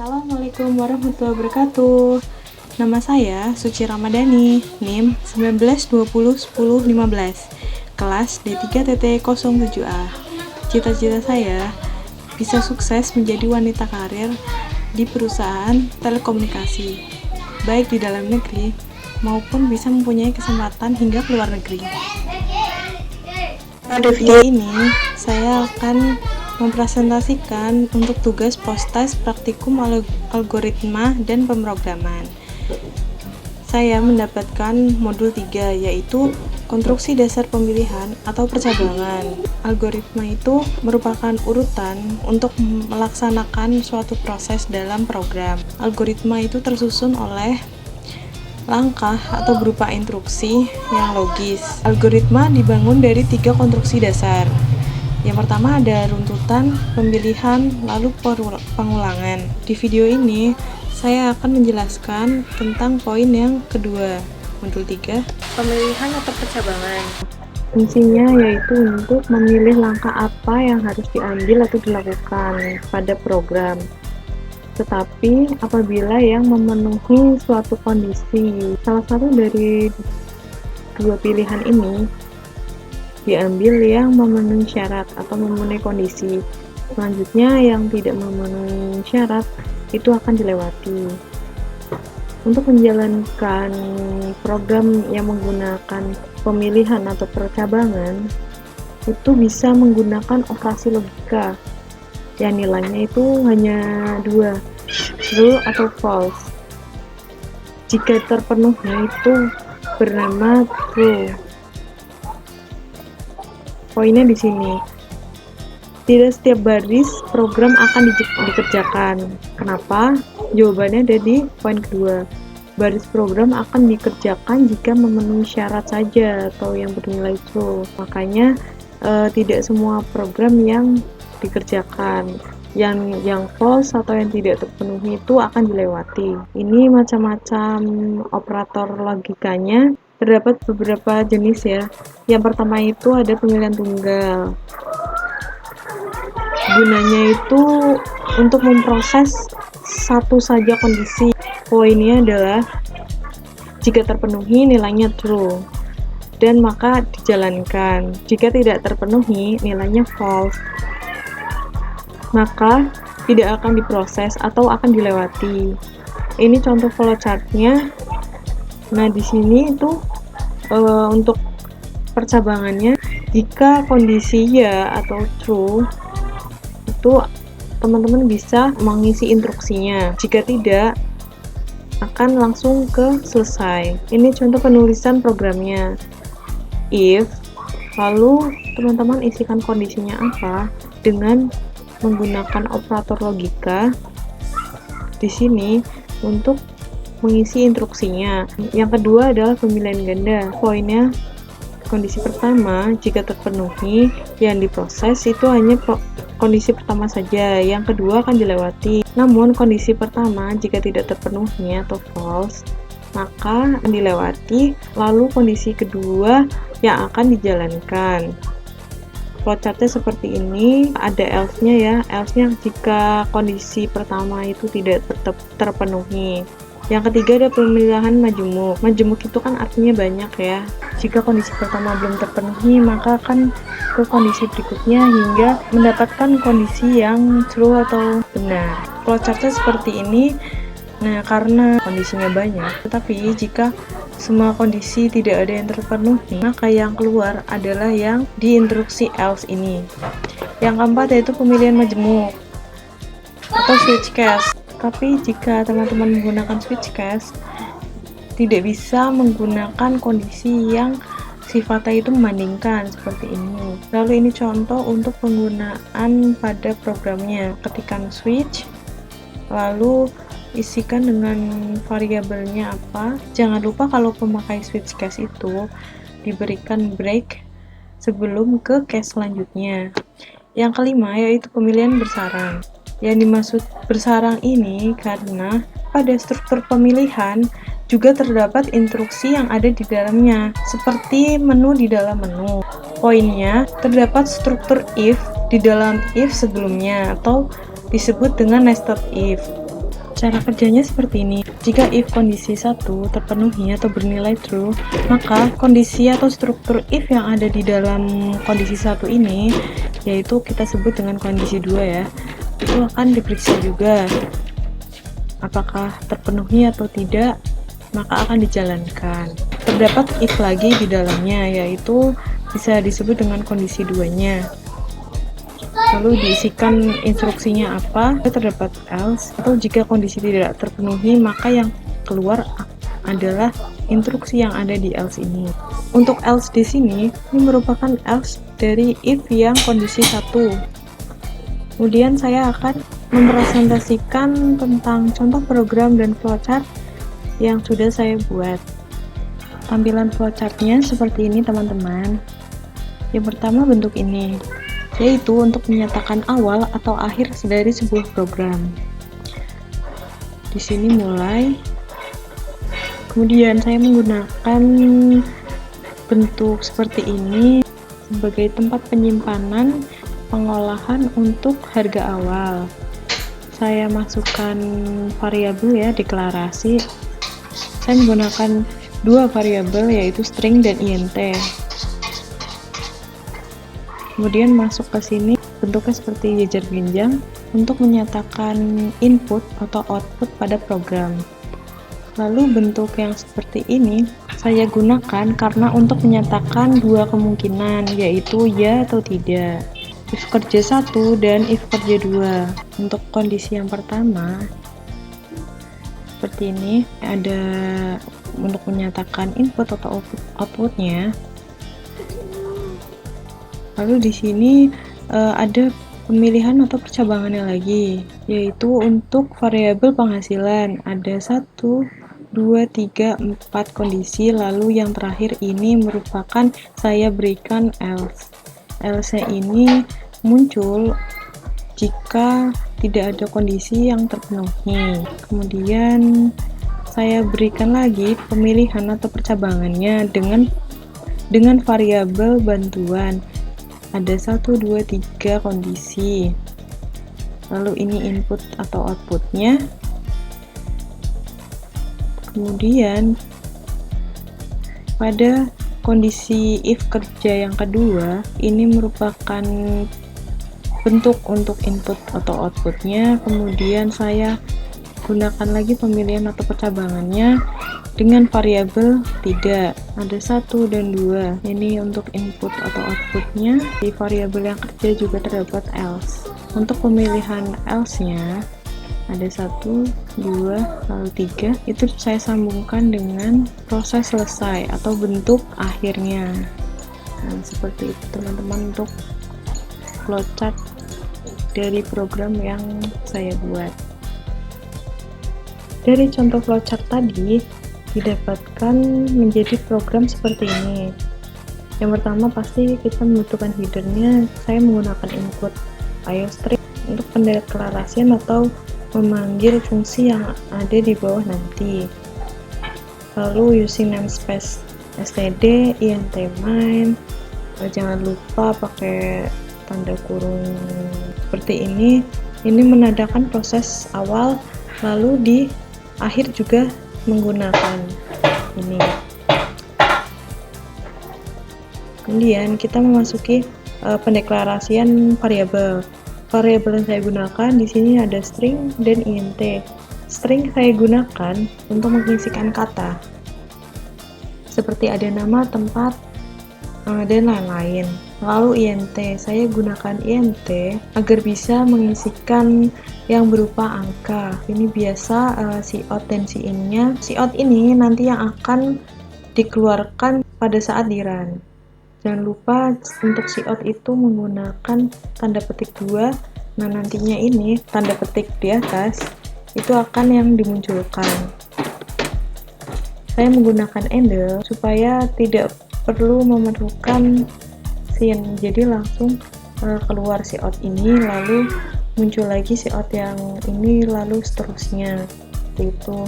Assalamualaikum warahmatullahi wabarakatuh. Nama saya Suci Ramadhani, NIM 19201015, kelas D3TT07A. Cita-cita saya bisa sukses menjadi wanita karir di perusahaan telekomunikasi, baik di dalam negeri maupun bisa mempunyai kesempatan hingga ke luar negeri. Pada video ini, saya akan mempresentasikan untuk tugas post-test praktikum algoritma dan pemrograman. Saya mendapatkan modul 3, yaitu konstruksi dasar pemilihan atau percabangan. Algoritma itu merupakan urutan untuk melaksanakan suatu proses dalam program. Algoritma itu tersusun oleh langkah atau berupa instruksi yang logis. Algoritma dibangun dari 3 konstruksi dasar. Yang pertama ada runtutan, pemilihan, lalu pengulangan. Di video ini, saya akan menjelaskan tentang poin yang kedua, modul 3, pemilihan atau percabangan. Fungsinya yaitu untuk memilih langkah apa yang harus diambil atau dilakukan pada program. Tetapi apabila yang memenuhi suatu kondisi, salah satu dari dua pilihan ini diambil yang memenuhi syarat atau memenuhi kondisi. Selanjutnya yang tidak memenuhi syarat itu akan dilewati. Untuk menjalankan program yang menggunakan pemilihan atau percabangan itu bisa menggunakan operasi logika yang nilainya itu hanya 2, true atau false. Jika terpenuhi itu bernama true. Poinnya di sini. Tidak setiap baris program akan dikerjakan. Kenapa? Jawabannya ada di poin kedua. Baris program akan dikerjakan jika memenuhi syarat saja atau yang bernilai true. Makanya tidak semua program yang dikerjakan. Yang false atau yang tidak terpenuhi itu akan dilewati. Ini macam-macam operator logikanya. Terdapat beberapa jenis ya. Yang pertama itu ada pemilihan tunggal. Gunanya itu untuk memproses satu saja kondisi. Poinnya adalah jika terpenuhi nilainya true dan maka dijalankan. Jika tidak terpenuhi nilainya false, maka tidak akan diproses atau akan dilewati. Ini contoh flowchartnya. Nah, di sini itu untuk percabangannya, jika kondisi ya atau true, itu teman-teman bisa mengisi instruksinya. Jika tidak, akan langsung ke selesai. Ini contoh penulisan programnya. If, lalu teman-teman isikan kondisinya apa dengan menggunakan operator logika di sini untuk mengisi instruksinya. Yang kedua adalah pemilihan ganda. Poinnya, kondisi pertama jika terpenuhi, yang diproses itu hanya kondisi pertama saja, yang kedua akan dilewati. Namun kondisi pertama jika tidak terpenuhi atau false, maka akan dilewati, lalu kondisi kedua yang akan dijalankan. Flowchartnya seperti ini, ada else-nya ya. Else-nya jika kondisi pertama itu tidak terpenuhi. Yang ketiga ada pemilihan majemuk. Majemuk itu kan artinya banyak ya. Jika kondisi pertama belum terpenuhi, maka akan ke kondisi berikutnya hingga mendapatkan kondisi yang true atau benar. Flowchartnya seperti ini. Nah, karena kondisinya banyak, tetapi jika semua kondisi tidak ada yang terpenuhi, maka yang keluar adalah yang di instruksi else ini. Yang keempat yaitu pemilihan majemuk atau switch case. Tapi jika teman-teman menggunakan switch case, tidak bisa menggunakan kondisi yang sifatnya itu membandingkan seperti ini. Lalu ini contoh untuk penggunaan pada programnya. Ketikkan switch, lalu isikan dengan variabelnya apa. Jangan lupa kalau pemakai switch case itu diberikan break sebelum ke case selanjutnya. Yang kelima yaitu pemilihan bersarang. Yang dimaksud bersarang ini karena pada struktur pemilihan juga terdapat instruksi yang ada di dalamnya, seperti menu di dalam menu. Poinnya, terdapat struktur if di dalam if sebelumnya, atau disebut dengan nested if. Cara kerjanya seperti ini. Jika if kondisi 1 terpenuhi atau bernilai true, maka kondisi atau struktur if yang ada di dalam kondisi 1 ini, yaitu kita sebut dengan kondisi 2 ya, itu akan diperiksa juga apakah terpenuhi atau tidak, maka akan dijalankan. Terdapat if lagi di dalamnya, yaitu bisa disebut dengan kondisi 2-nya. Lalu diisikan instruksinya apa, terdapat else, atau jika kondisi tidak terpenuhi maka yang keluar adalah instruksi yang ada di else ini. Untuk else di sini, ini merupakan else dari if yang kondisi 1. Kemudian saya akan mempresentasikan tentang contoh program dan flowchart yang sudah saya buat. Tampilan flowchartnya seperti ini teman-teman. Yang pertama bentuk ini, yaitu untuk menyatakan awal atau akhir dari sebuah program. Di sini mulai. Kemudian saya menggunakan bentuk seperti ini sebagai tempat penyimpanan pengolahan untuk harga awal. Saya masukkan variabel ya, deklarasi. Saya menggunakan dua variabel yaitu string dan int. Kemudian masuk ke sini, bentuknya seperti jejer genjang untuk menyatakan input atau output pada program. Lalu bentuk yang seperti ini saya gunakan karena untuk menyatakan dua kemungkinan, yaitu ya atau tidak. If kerja 1 dan if kerja 2. Untuk kondisi yang pertama seperti ini, ada untuk menyatakan input atau outputnya. Lalu di sini ada pemilihan atau percabangannya lagi, yaitu untuk variabel penghasilan ada 1, 2, 3, 4 kondisi, lalu yang terakhir ini merupakan saya berikan else. Else ini muncul jika tidak ada kondisi yang terpenuhi. Kemudian saya berikan lagi pemilihan atau percabangannya dengan variabel bantuan. Ada 1, 2, 3 kondisi. Lalu ini input atau outputnya. Kemudian pada kondisi if kerja yang kedua, ini merupakan bentuk untuk input atau outputnya. Kemudian saya gunakan lagi pemilihan atau percabangannya dengan variabel tidak. Ada 1 dan 2. Ini untuk input atau outputnya. Di variabel yang kerja juga terdapat else. Untuk pemilihan else-nya ada 1, 2, lalu 3. Itu saya sambungkan dengan proses selesai atau bentuk akhirnya. Nah, seperti itu teman-teman untuk flowchart dari program yang saya buat. Dari contoh flowchart tadi didapatkan menjadi program seperti ini. Yang pertama pasti kita membutuhkan headernya. Saya menggunakan input IOString untuk pendeklarasian atau memanggil fungsi yang ada di bawah nanti. Lalu using namespace std, int main, jangan lupa pakai tanda kurung seperti ini. Ini menandakan proses awal, lalu di akhir juga menggunakan ini. Kemudian kita memasuki pendeklarasian variabel. Variabel yang saya gunakan di sini ada string dan int. String saya gunakan untuk mengisikan kata, seperti ada nama, tempat, dan lain-lain. Lalu int, saya gunakan int agar bisa mengisikan yang berupa angka. Ini biasa cout dan cin-nya. Cout ini nanti yang akan dikeluarkan pada saat di run. Jangan lupa untuk cout itu menggunakan tanda petik 2. Nah, nantinya ini tanda petik di atas itu akan yang dimunculkan. Saya menggunakan endel supaya tidak perlu memerlukan sin, jadi langsung keluar cout ini, lalu muncul lagi cout yang ini, lalu seterusnya itu.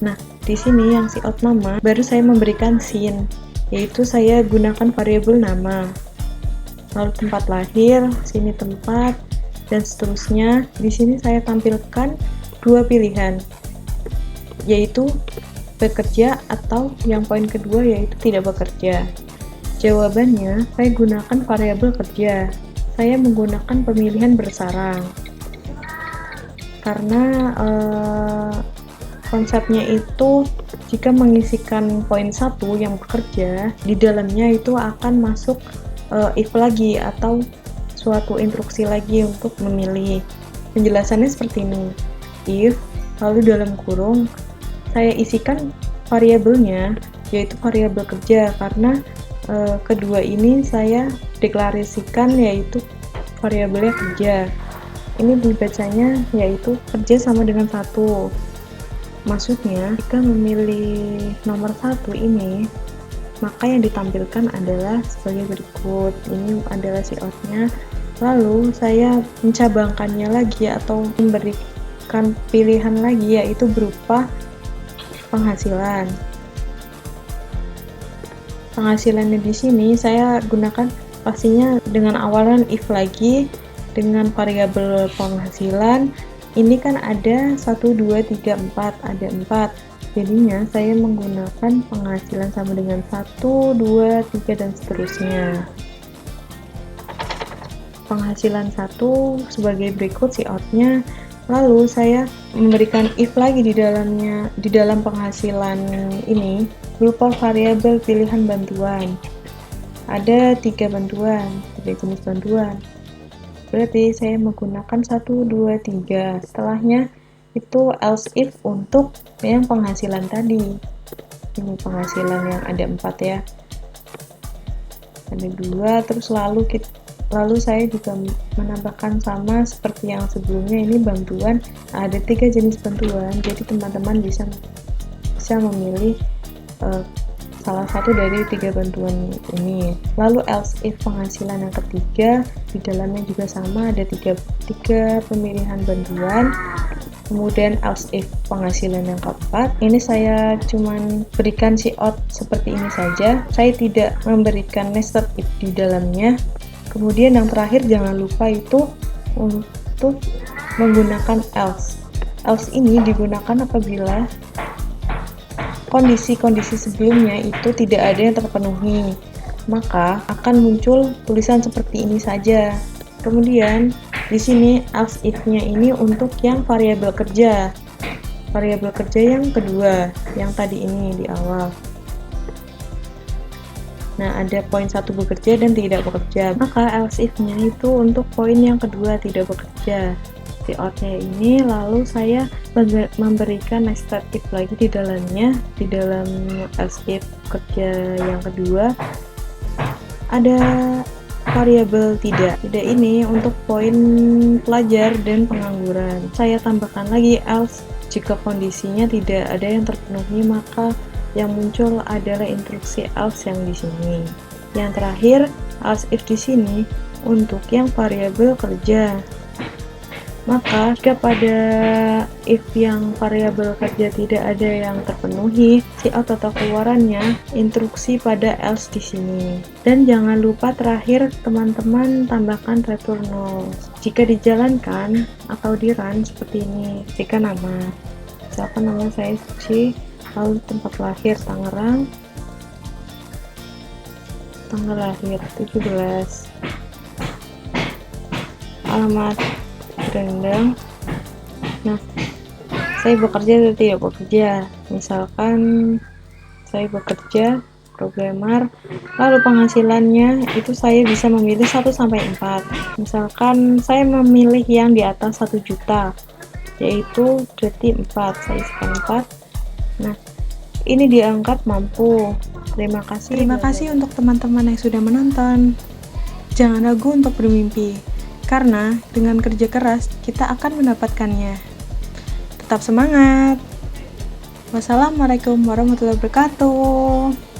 Nah, di sini yang cout nama baru saya memberikan sin, yaitu saya gunakan variabel nama, lalu tempat lahir, sini tempat, dan seterusnya. Di sini saya tampilkan dua pilihan, yaitu bekerja atau yang poin kedua yaitu tidak bekerja. Jawabannya, saya gunakan variabel kerja. Saya menggunakan pemilihan bersarang. Karena konsepnya itu jika mengisikan poin 1 yang bekerja, di dalamnya itu akan masuk if lagi atau suatu instruksi lagi untuk memilih. Penjelasannya seperti ini. If, lalu dalam kurung, saya isikan variabelnya, yaitu variabel kerja, karena kedua ini saya deklarasikan yaitu variabelnya kerja. Ini dibacanya yaitu kerja sama dengan 1. Maksudnya, jika memilih nomor 1 ini, maka yang ditampilkan adalah sebagai berikut. Ini adalah layout-nya. Lalu saya mencabangkannya lagi atau memberikan pilihan lagi, yaitu berupa penghasilan. Penghasilannya di sini saya gunakan pastinya dengan awalan if lagi dengan variabel penghasilan. Ini kan ada 1, 2, 3, 4, ada 4. Jadinya saya menggunakan penghasilan sama dengan 1, 2, 3, dan seterusnya. Penghasilan 1 sebagai berikut layout-nya. Lalu saya memberikan if lagi di dalam penghasilan ini berupa variabel pilihan bantuan. Ada 3 bantuan, 3 jenis bantuan. Berarti saya menggunakan 1, 2, 3. Setelahnya itu else if untuk yang penghasilan tadi. Ini penghasilan yang ada 4 ya. Ada 2, terus lalu saya juga menambahkan sama seperti yang sebelumnya, ini bantuan. Ada 3 jenis bantuan, jadi teman-teman bisa memilih salah satu dari 3 bantuan ini. Lalu else if penghasilan yang ketiga, di dalamnya juga sama, ada 3 pemilihan bantuan. Kemudian else if penghasilan yang keempat, ini saya cuman berikan layout seperti ini saja, saya tidak memberikan nested if di dalamnya. Kemudian yang terakhir jangan lupa itu untuk menggunakan else. Else ini digunakan apabila kondisi-kondisi sebelumnya itu tidak ada yang terpenuhi, maka akan muncul tulisan seperti ini saja. Kemudian di sini else if-nya ini untuk yang variabel kerja. Variabel kerja yang kedua, yang tadi ini di awal. Nah, ada poin 1 bekerja dan tidak bekerja. Maka else if-nya itu untuk poin yang kedua tidak bekerja. Layout-nya ini, lalu saya memberikan nested if lagi di dalamnya. Di dalam else if kerja yang kedua ada variabel tidak ini untuk poin pelajar dan pengangguran. Saya tambahkan lagi else jika kondisinya tidak ada yang terpenuhi, maka yang muncul adalah instruksi else yang di sini. Yang terakhir else if di sini untuk yang variabel kerja. Maka jika pada if yang variabel kerja tidak ada yang terpenuhi, layout atau keluarannya instruksi pada else di sini. Dan jangan lupa terakhir teman-teman tambahkan return null. Jika dijalankan atau di run seperti ini, jika nama, misalkan nama saya Suci, lalu tempat lahir Tangerang, tanggal lahir 17, alamat Rendang. Nah, saya bekerja atau tidak bekerja. Misalkan saya bekerja programmer, lalu penghasilannya itu saya bisa memilih 1 sampai 4. Misalkan saya memilih yang di atas 1 juta, yaitu berarti 4. Saya isikan 4. Nah, ini diangkat mampu. Terima kasih untuk teman-teman yang sudah menonton. Jangan ragu untuk bermimpi, karena dengan kerja keras kita akan mendapatkannya. Tetap semangat. Wassalamualaikum warahmatullahi wabarakatuh.